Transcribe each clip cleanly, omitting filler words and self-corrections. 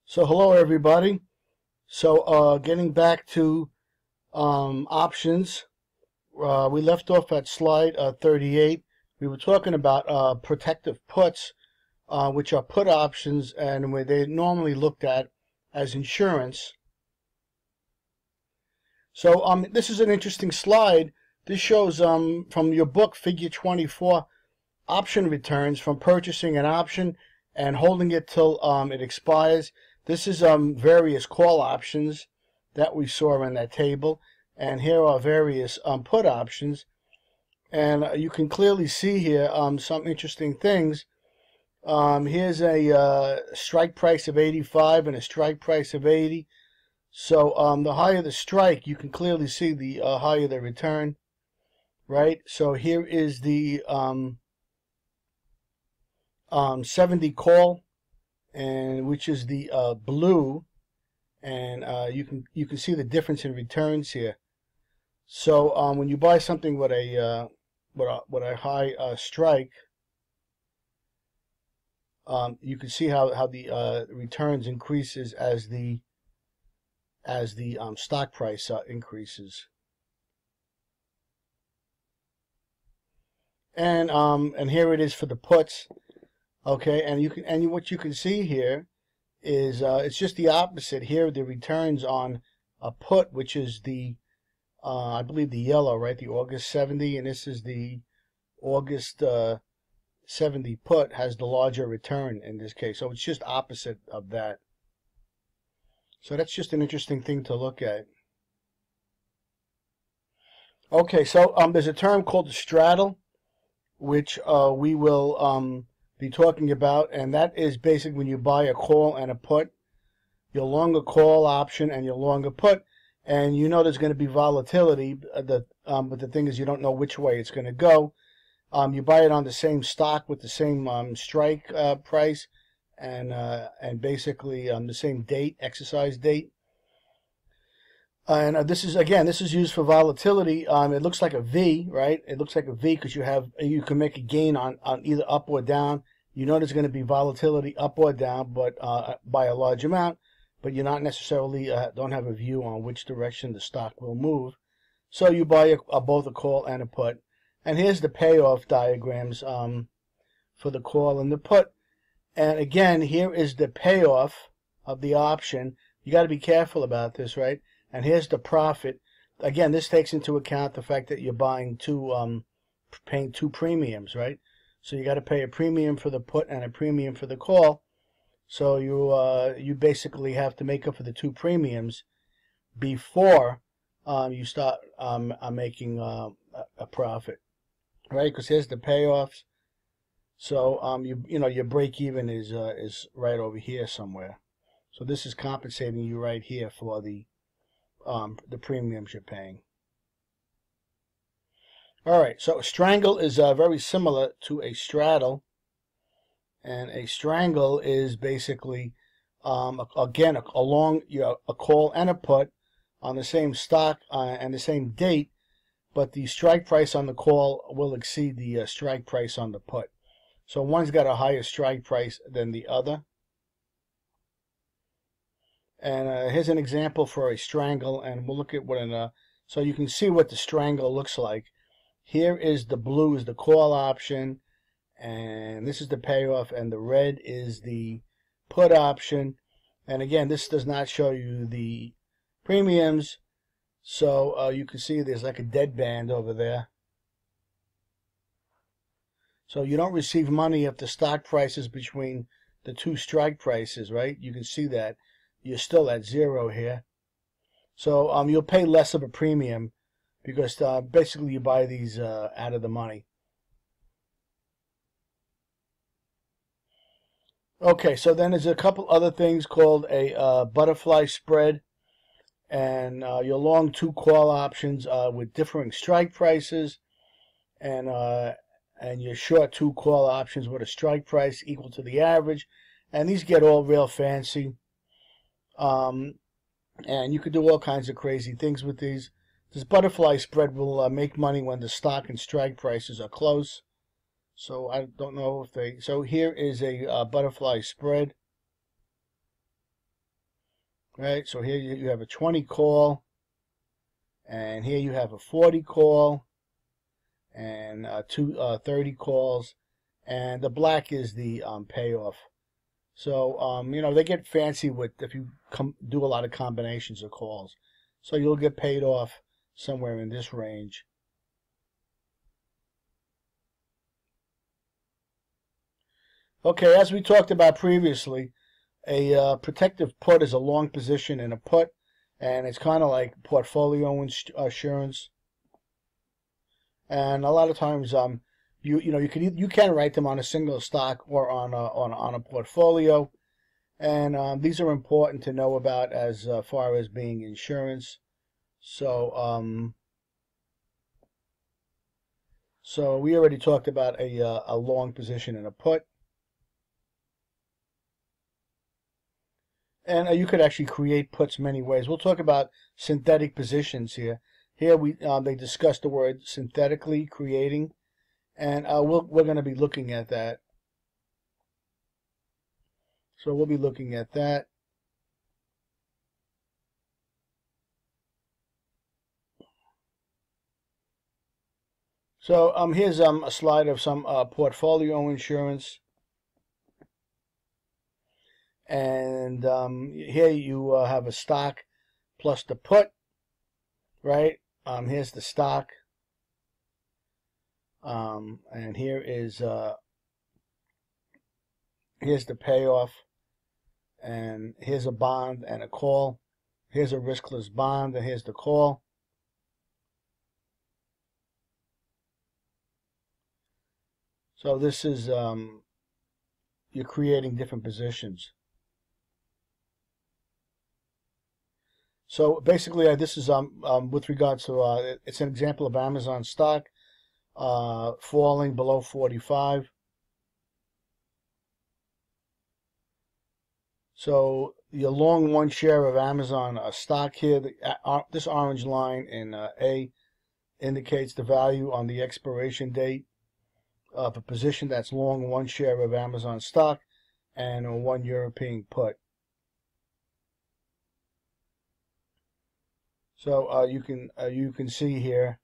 So hello everybody. Getting back to options, we left off at slide 38. We were talking about protective puts, which are put options, and where they normally looked at as insurance. So this is an interesting slide. This shows from your book, Figure 24, option returns from purchasing an option and holding it till it expires. This is various call options that we saw in that table, and here are various put options, and you can clearly see here some interesting things. Here's a strike price of 85 and a strike price of 80. So the higher the strike, you can clearly see the higher the return, right? So here is the 70 call, and which is the blue, and you can see the difference in returns here. So when you buy something with a high strike, you can see how the returns increases as the stock price increases. And here it is for the puts. Okay, and what you can see here is it's just the opposite. Here the returns on a put, which is the I believe the yellow, right? The August 70, and this is the August 70 put, has the larger return in this case. So it's just opposite of that. So that's just an interesting thing to look at. Okay, so there's a term called the straddle, which we will be talking about, and that is basically when you buy a call and a put, your longer call option and your longer put, and you know there's going to be volatility. But the thing is, you don't know which way it's going to go. You buy it on the same stock with the same strike price, and basically the same date, exercise date. And this is used for volatility. It looks like a V, right? It looks like a V because you can make a gain on either up or down. You know there's going to be volatility up or down, but by a large amount. But you're not necessarily don't have a view on which direction the stock will move. So you buy both a call and a put. And here's the payoff diagrams for the call and the put. And again, here is the payoff of the option. You got to be careful about this, right? And here's the profit. Again, this takes into account the fact that you're buying paying two premiums, right? So you got to pay a premium for the put and a premium for the call. So you basically have to make up for the two premiums before you start making a profit, right? Because here's the payoffs. So you know your break even is right over here somewhere. So this is compensating you right here for the premiums you're paying. All right, so a strangle is very similar to a straddle, and a strangle is basically again along a call and a put on the same stock and the same date, but the strike price on the call will exceed the strike price on the put. So one's got a higher strike price than the other. And here's an example for a strangle, and we'll look at what so you can see what the strangle looks like. Here is the blue is the call option, and this is the payoff, and the red is the put option. And again, this does not show you the premiums, so you can see there's like a dead band over there. So you don't receive money if the stock price is between the two strike prices, right? You can see that. You're still at zero here. So you'll pay less of a premium because basically you buy these out of the money. Okay, so then there's a couple other things called a butterfly spread, and your long two call options with differing strike prices, and your short two call options with a strike price equal to the average, and these get all real fancy. And you could do all kinds of crazy things with these. This butterfly spread will make money when the stock and strike prices are close. So I don't know if they. So here is a butterfly spread. right? So here you have a 20 call, and here you have a 40 call, and two 30 calls, and the black is the payoff. So you know, they get fancy with if you do a lot of combinations of calls. So you'll get paid off somewhere in this range. Okay, as we talked about previously, a protective put is a long position in a put, and it's kind of like portfolio insurance. And a lot of times, you know, you can write them on a single stock or on a portfolio, and these are important to know about as far as being insurance. So so we already talked about a long position in a put. And you could actually create puts many ways. We'll talk about synthetic positions here. Here they discuss the word synthetically creating, and we're going to be looking at that. So we'll be looking at that. So here's a slide of some portfolio insurance. And here you have a stock plus the put, right? Here's the stock, and here's the payoff, and here's a bond and a call. Here's a riskless bond, and here's the call. So this is you're creating different positions. So basically, this is with regards to it's an example of Amazon stock falling below 45. So you're long one share of Amazon stock here. This orange line in A indicates the value on the expiration date of a position that's long one share of Amazon stock and one European put. So you can see here,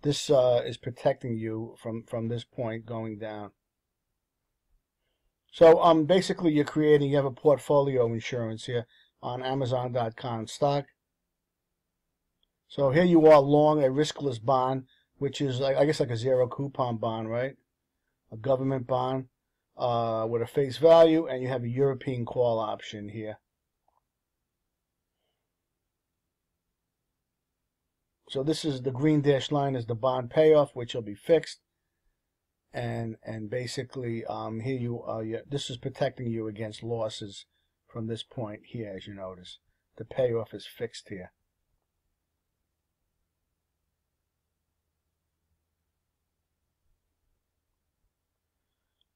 this is protecting you from this point going down. So basically you have a portfolio insurance here on Amazon.com stock. So here you are long a riskless bond, which is like, I guess, like a zero coupon bond, right? A government bond with a face value, and you have a European call option here. So this is the green dashed line is the bond payoff, which will be fixed, and basically here this is protecting you against losses from this point here. As you notice, the payoff is fixed here.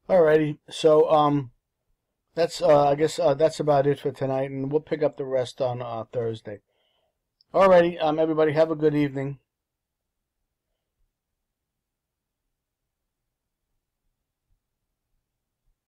Alrighty, so that's I guess that's about it for tonight, and we'll pick up the rest on Thursday. Alrighty, everybody have a good evening.